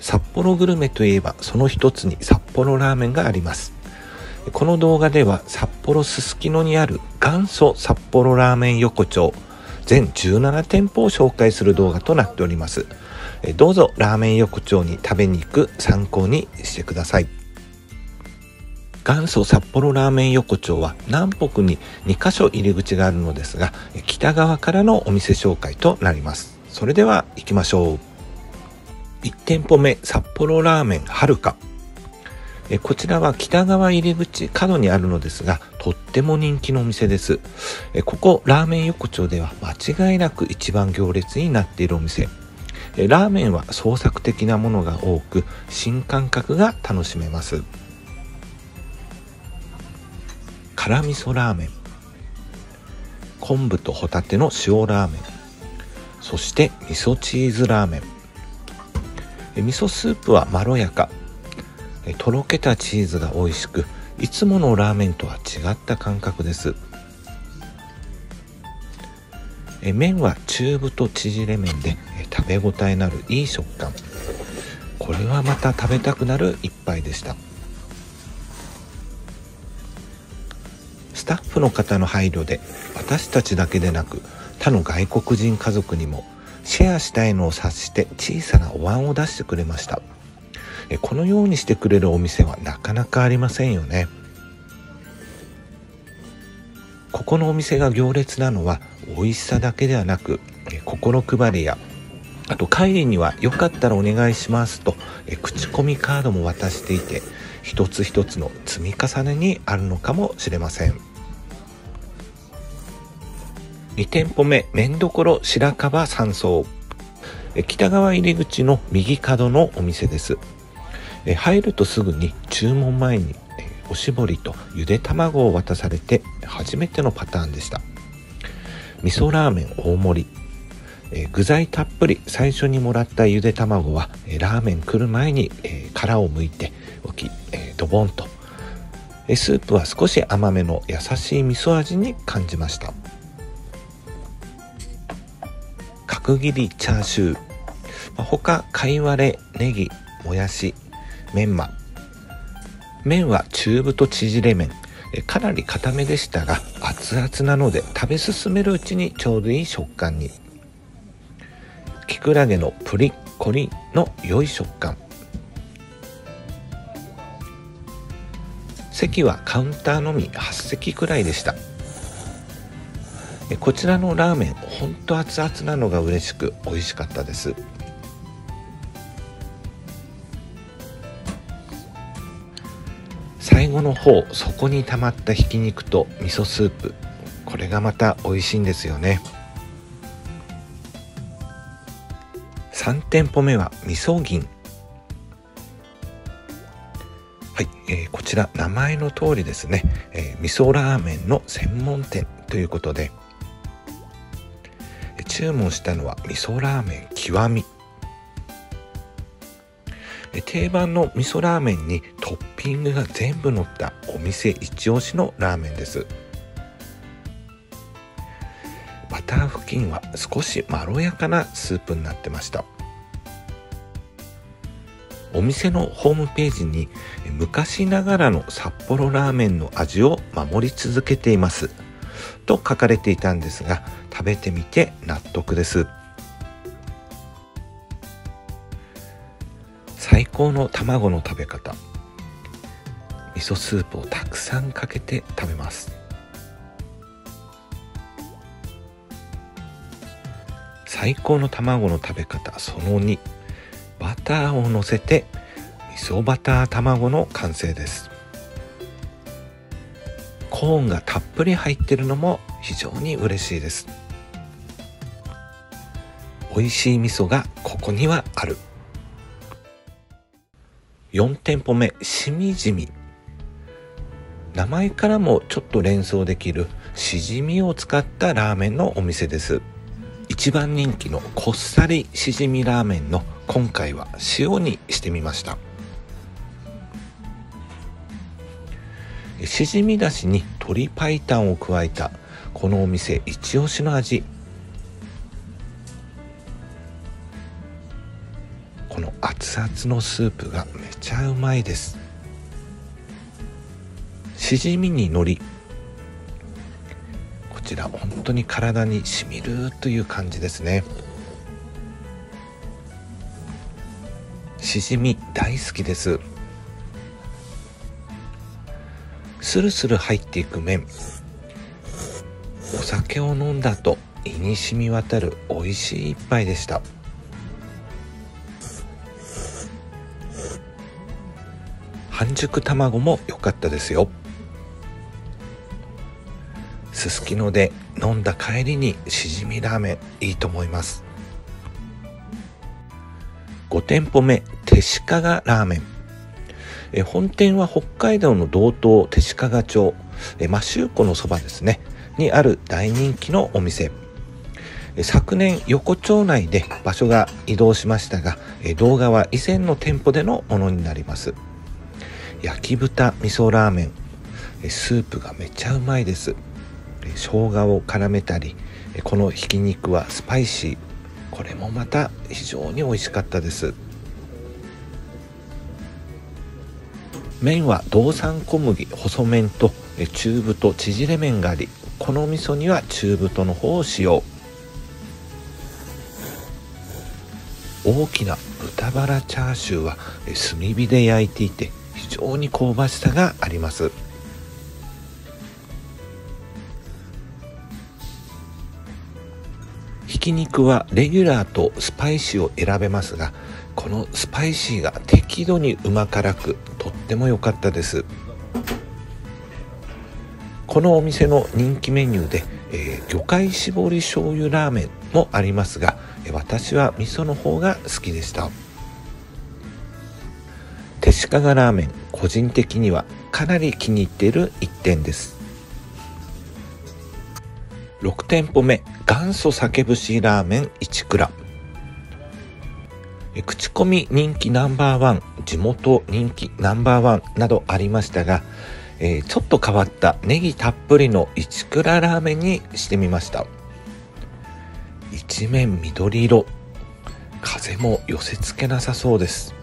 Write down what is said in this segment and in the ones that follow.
札幌グルメといえばその一つに札幌ラーメンがあります。この動画では札幌すすきのにある元祖札幌ラーメン横丁全17店舗を紹介する動画となっております。どうぞラーメン横丁に食べに行く参考にしてください。元祖札幌ラーメン横丁は南北に2カ所入り口があるのですが、北側からのお店紹介となります。それでは行きましょう。1店舗目、札幌ラーメンはるか。こちらは北側入り口角にあるのですが、とっても人気のお店です。ここラーメン横丁では間違いなく一番行列になっているお店。ラーメンは創作的なものが多く、新感覚が楽しめます。辛味噌ラーメン、昆布とホタテの塩ラーメン、そして味噌チーズラーメン。味噌スープはまろやか、とろけたチーズが美味しく、いつものラーメンとは違った感覚です。麺は中太縮れ麺で食べ応えのあるいい食感。これはまた食べたくなる一杯でした。スタッフの方の配慮で私たちだけでなく他の外国人家族にもシェアしたいのを察して小さなお椀を出してくれました。このようにしてくれるお店はなかなかありませんよね。ここのお店が行列なのは美味しさだけではなく、心配りや、あと帰りにはよかったらお願いしますと口コミカードも渡していて、一つ一つの積み重ねにあるのかもしれません。2店舗目、麺どころ白樺山荘。北側入り口の右角のお店です。入るとすぐに注文前におしぼりとゆで卵を渡されて初めてのパターンでした。味噌ラーメン大盛り、具材たっぷり。最初にもらったゆで卵はラーメン来る前に殻を剥いておき、ドボンと。スープは少し甘めの優しい味噌味に感じました。角切りチャーシュー、他貝割れ、ネギ、もやし、メンマ。麺は中太縮れ麺、かなり固めでしたが熱々なので食べ進めるうちにちょうどいい食感に。きくらげのプリッコリの良い食感。席はカウンターのみ8席くらいでした。こちらのラーメンほんと熱々なのが嬉しく美味しかったです。最後の方、そこに溜まったひき肉と味噌スープ、これがまた美味しいんですよね。3店舗目は味噌銀。はい、こちら名前の通りですね、味噌ラーメンの専門店ということで、注文したのは味噌ラーメン極み。定番の味噌ラーメンにトッピングが全部乗ったお店一押しのラーメンです。バター付近は少しまろやかなスープになってました。お店のホームページに昔ながらの札幌ラーメンの味を守り続けていますと書かれていたんですが、食べてみて納得です。最高の卵の食べ方。味噌スープをたくさんかけて食べます。最高の卵の食べ方その2、バターを乗せて味噌バター卵の完成です。コーンがたっぷり入っているのも非常に嬉しいです。美味しい味噌がここにはある。4店舗目、しみじみ。名前からもちょっと連想できるしじみを使ったラーメンのお店です。一番人気のこっさりしじみラーメンの今回は塩にしてみました。しじみだしに鶏白湯を加えたこのお店一押しの味。この熱々のスープがめちゃうまいです。しじみに海苔、こちら本当に体にしみるという感じですね。しじみ大好きです。スルスル入っていく麺、お酒を飲んだ後胃に染み渡る美味しい一杯でした。半熟卵も良かったですよ。すすきので飲んだ帰りにしじみラーメンいいと思います。5店舗目、手鹿ラーメン。本店は北海道の道東手鹿町、摩周湖のそばですねにある大人気のお店。昨年横丁内で場所が移動しましたが、動画は以前の店舗でのものになります。焼き豚味噌ラーメン、スープがめちゃうまいです。生姜を絡めたり、このひき肉はスパイシー、これもまた非常に美味しかったです。麺は道産小麦細麺と中太縮れ麺があり、この味噌には中太の方を使用。大きな豚バラチャーシューは炭火で焼いていて非常に香ばしさがあります。ひき肉はレギュラーとスパイシーを選べますが、このスパイシーが適度にうま辛くとっても良かったです。このお店の人気メニューで、魚介絞り醤油ラーメンもありますが、私は味噌の方が好きでした。手鹿ラーメン、個人的にはかなり気に入っている一点です。6店舗目、元祖鮭節ラーメン一蔵。口コミ人気ナンバーワン、地元人気ナンバーワンなどありましたが、ちょっと変わったネギたっぷりの一蔵ラーメンにしてみました。一面緑色、風も寄せ付けなさそうです。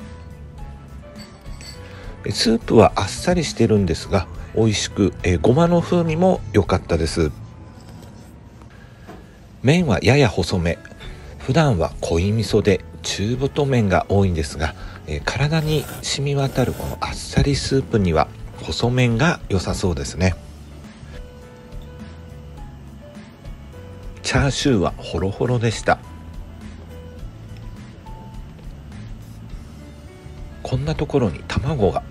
スープはあっさりしてるんですが美味しく、ごまの風味も良かったです。麺はやや細め、普段は濃い味噌で中太麺が多いんですが、体に染み渡るこのあっさりスープには細麺が良さそうですね。チャーシューはホロホロでした。こんなところに卵が。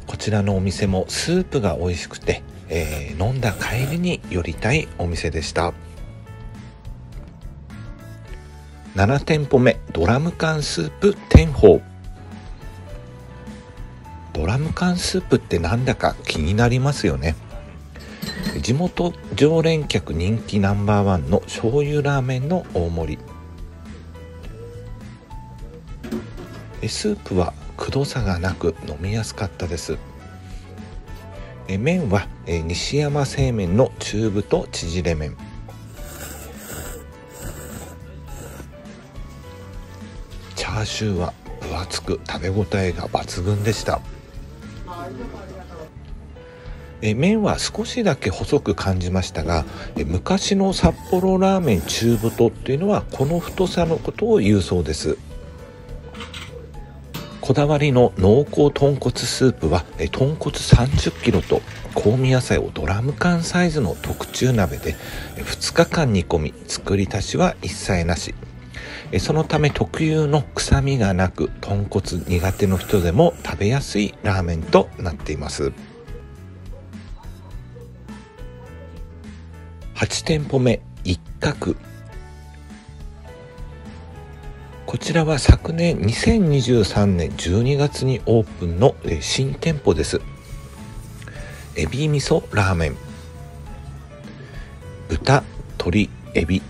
こちらのお店もスープが美味しくて、飲んだ帰りに寄りたいお店でした。7店舗目、ドラム缶スープ天宝。ドラム缶スープってなんだか気になりますよね。地元常連客人気ナンバーワンの醤油ラーメンの大盛り。スープはくどさがなく飲みやすかったです。麺は西山製麺の中太縮れ麺。チャーシューは分厚く食べ応えが抜群でした。麺は少しだけ細く感じましたが、昔の札幌ラーメン中太っていうのはこの太さのことを言うそうです。こだわりの濃厚豚骨スープは豚骨30キロと香味野菜をドラム缶サイズの特注鍋で2日間煮込み、作り足しは一切なし。そのため特有の臭みがなく、豚骨苦手の人でも食べやすいラーメンとなっています。8店舗目、一角。こちらは昨年2023年12月にオープンの新店舗です。エビ味噌ラーメン。豚、鶏、エビ、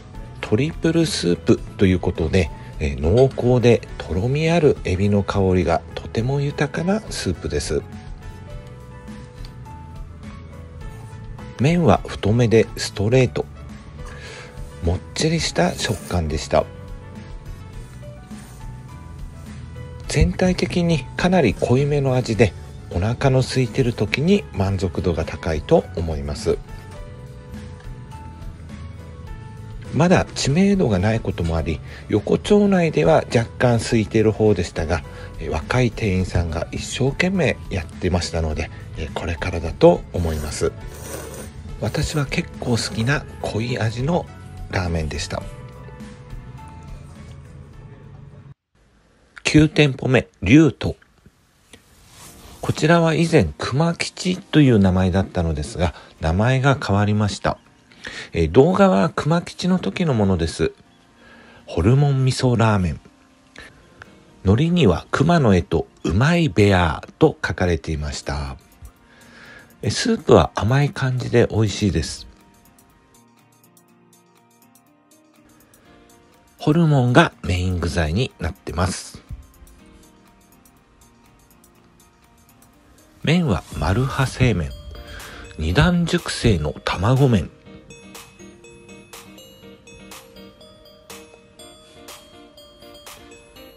トリプルスープということで、濃厚でとろみあるエビの香りがとても豊かなスープです。麺は太めでストレート、もっちりした食感でした。全体的にかなり濃いめの味で、お腹の空いてる時に満足度が高いと思います。まだ知名度がないこともあり、横丁内では若干空いている方でしたが、若い店員さんが一生懸命やってましたので、これからだと思います。私は結構好きな濃い味のラーメンでした。9店舗目、龍斗。こちらは以前熊吉という名前だったのですが、名前が変わりました。動画は熊吉の時のものです。ホルモン味噌ラーメン。海苔には熊の絵とうまいベアーと書かれていました。スープは甘い感じで美味しいです。ホルモンがメイン具材になってます。麺は丸派製麺、二段熟成の卵麺。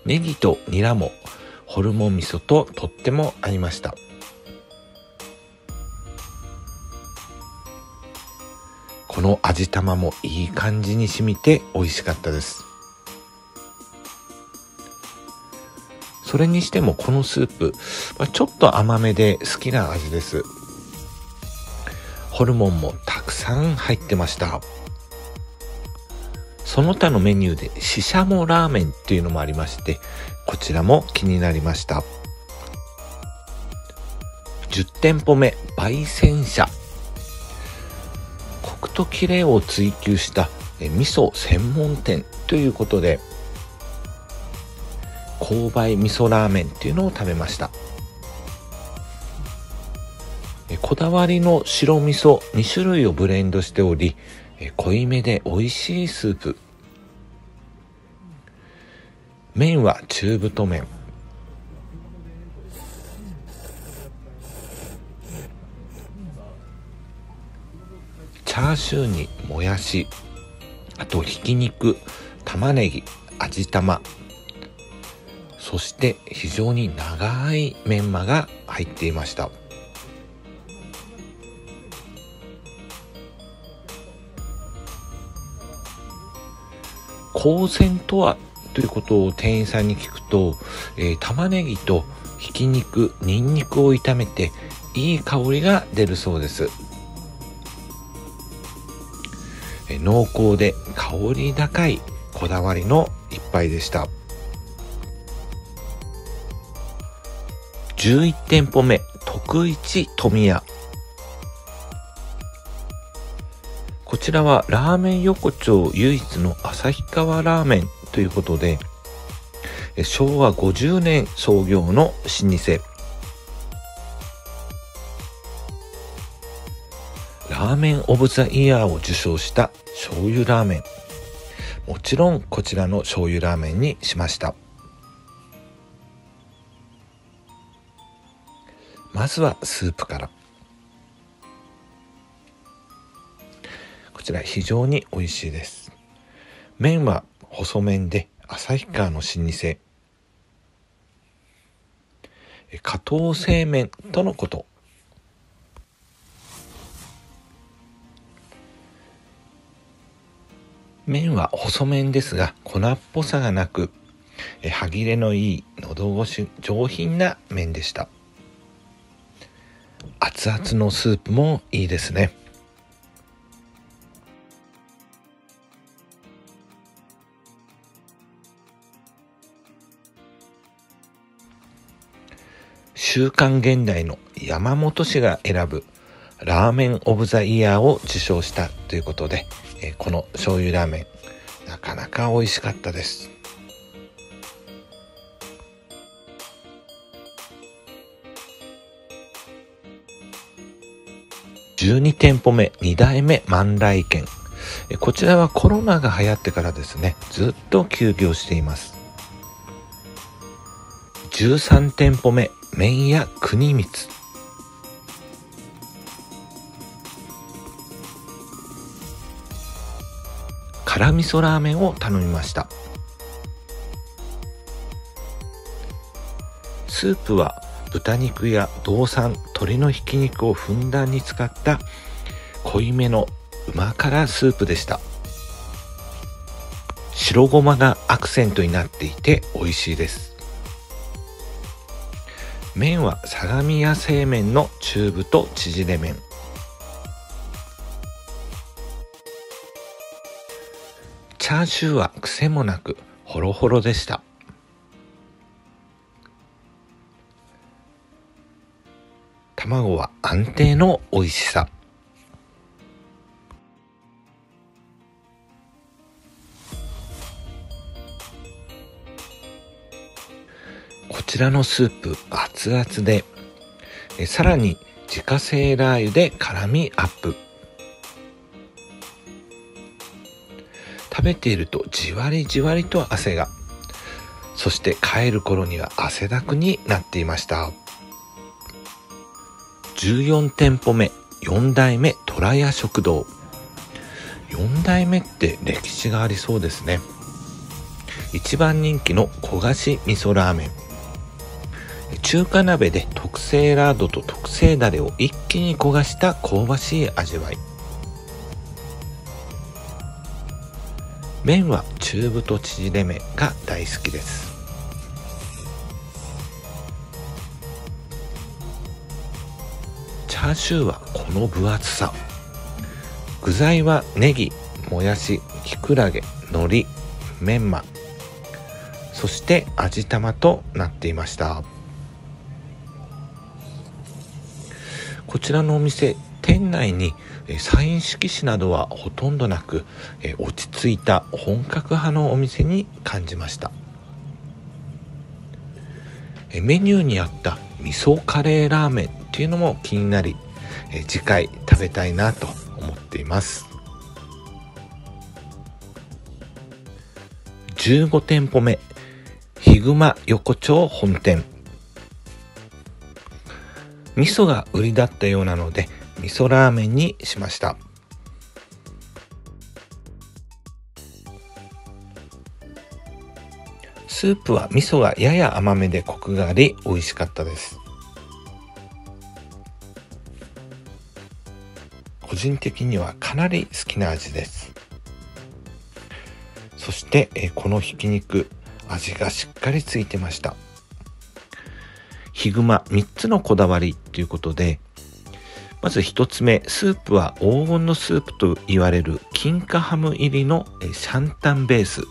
ネギとニラもホルモン味噌ととっても合いました。この味玉もいい感じに染みて美味しかったです。それにしてもこのスープ、ちょっと甘めで好きな味です。ホルモンもたくさん入ってました。その他のメニューでししゃもラーメンっていうのもありまして、こちらも気になりました。10店舗目、焙煎社。コクとキレを追求した味噌専門店ということで、勾配味噌ラーメンっていうのを食べました。こだわりの白味噌2種類をブレンドしており、濃いめで美味しいスープ。麺は中太麺。チャーシューにもやし、あとひき肉、玉ねぎ、味玉、そして非常に長いメンマが入っていました。香煎とはということを店員さんに聞くと、玉ねぎとひき肉、ニンニクを炒めていい香りが出るそうです。濃厚で香り高いこだわりの一杯でした。11店舗目、徳一富屋。こちらはラーメン横丁唯一の旭川ラーメンということで、昭和50年創業の老舗。ラーメンオブザイヤーを受賞した醤油ラーメン。もちろんこちらの醤油ラーメンにしました。まずはスープから。こちら非常に美味しいです。麺は細麺で旭川の老舗、加藤製麺とのこと。麺は細麺ですが粉っぽさがなく、歯切れのいい喉越し上品な麺でした。熱々のスープもいいですね。週刊現代の山本氏が選ぶラーメンオブザイヤーを受賞したということで、この醤油ラーメンなかなか美味しかったです。12店舗目、2代目万来軒。こちらはコロナが流行ってからですね、ずっと休業しています。13店舗目、麺屋国光。辛味噌ラーメンを頼みました。スープは豚肉や道産鶏のひき肉をふんだんに使った濃いめのうま辛スープでした。白ごまがアクセントになっていて美味しいです。麺は相模屋製麺の中太縮れ麺。チャーシューは癖もなくホロホロでした。卵は安定の美味しさ。こちらのスープ熱々で、さらに自家製ラー油で辛みアップ。食べているとじわりじわりと汗が、そして帰る頃には汗だくになっていました。14店舗目、4代目虎屋食堂。4代目って歴史がありそうですね。一番人気の焦がし味噌ラーメン。中華鍋で特製ラードと特製ダレを一気に焦がした香ばしい味わい。麺は中太縮れ麺が大好きです。チャーシューはこの分厚さ。具材はネギ、もやし、きくらげ、海苔、メンマ、そして味玉となっていました。こちらのお店、店内にサイン色紙などはほとんどなく、落ち着いた本格派のお店に感じました。メニューにあった味噌カレーラーメンっていうのも気になり、次回食べたいなと思っています。15店舗目、ヒグマ横丁本店。味噌が売りだったようなので味噌ラーメンにしました。スープは味噌がやや甘めでコクがあり美味しかったです。個人的にはかなり好きな味です。そしてこのひき肉、味がしっかりついてました。ヒグマ3つのこだわりということで、まず1つ目、スープは黄金のスープと言われる金華ハム入りのシャンタンベース。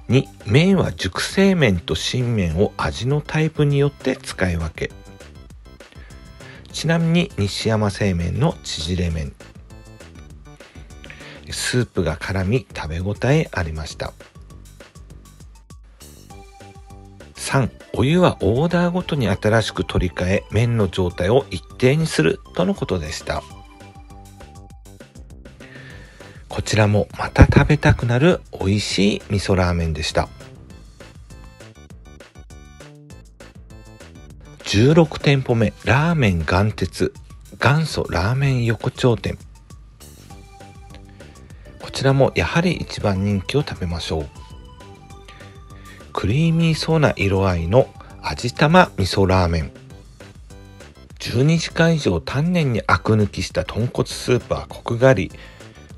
2、麺は熟成麺と新麺を味のタイプによって使い分け。ちなみに西山製麺の縮れ麺。スープが絡み食べ応えありました。3、お湯はオーダーごとに新しく取り替え、麺の状態を一定にするとのことでした。こちらもまた食べたくなる美味しい味噌ラーメンでした。16店舗目、ラーメン元鉄元祖ラーメン横丁店。こちらもやはり一番人気を食べましょう。クリーミーそうな色合いの味玉味噌ラーメン。12時間以上丹念にアク抜きした豚骨スープはコクがあり、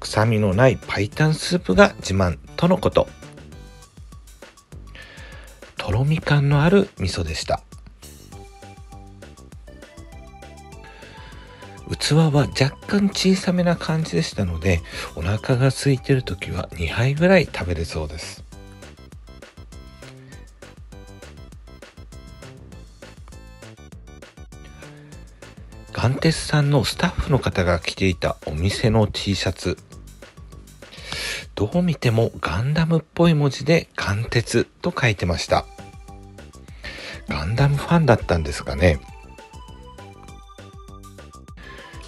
臭みのない白湯スープが自慢とのこと。とろみ感のある味噌でした。器は若干小さめな感じでしたので、お腹が空いている時は2杯ぐらい食べれそうです。元鉄さんのスタッフの方が着ていたお店の T シャツ、どう見てもガンダムっぽい文字で元鉄と書いてました。ガンダムファンだったんですかね。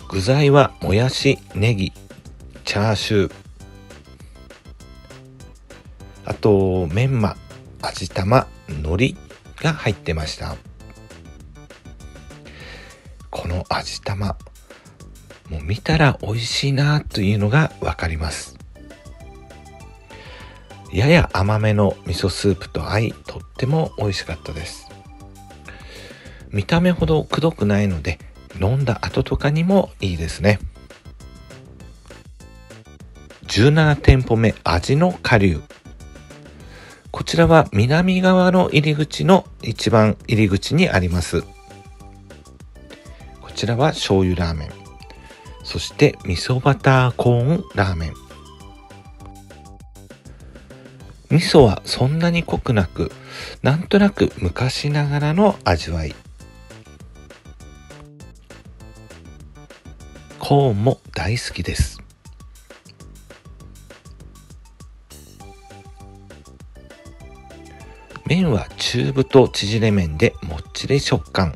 具材はもやし、ネギ、チャーシュー、あとメンマ、味玉、海苔が入ってました。この味玉、もう見たら美味しいなというのがわかります。やや甘めの味噌スープと合い、とっても美味しかったです。見た目ほどくどくないので、飲んだ後とかにもいいですね。17店舗目、味の顆粒。こちらは南側の入り口の一番入り口にあります。こちらは醤油ラーメン。そして味噌バターコーンラーメン。味噌はそんなに濃くなく、なんとなく昔ながらの味わい。コーンも大好きです。麺は中太縮れ麺でもっちり食感。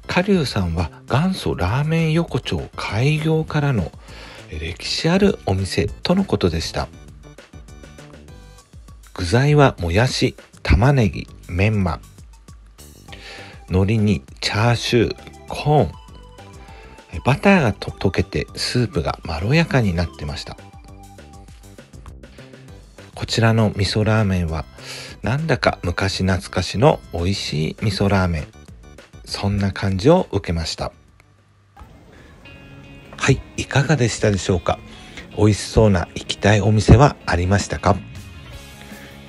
顆粒さんは元祖ラーメン横丁開業からの歴史あるお店とのことでした。具材はもやし、玉ねぎ、メンマ、海苔にチャーシュー、コーン、バターが溶けてスープがまろやかになってました。こちらの味噌ラーメンはなんだか昔懐かしの美味しい味噌ラーメン、そんな感じを受けました。はい、いかがでしたでしょうか。美味しそうな行きたいお店はありましたか。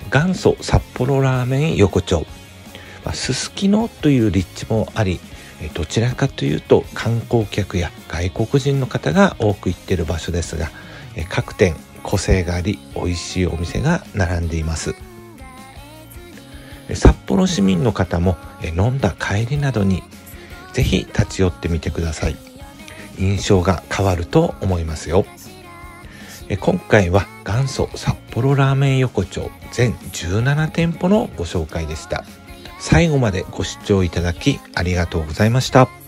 元祖札幌ラーメン横丁、すすきのという立地もあり、どちらかというと観光客や外国人の方が多く行っている場所ですが、各店個性があり美味しいお店が並んでいます。札幌市民の方も飲んだ帰りなどにぜひ立ち寄ってみてください。印象が変わると思いますよ。今回は元祖札幌ラーメン横丁全17店舗のご紹介でした。最後までご視聴いただきありがとうございました。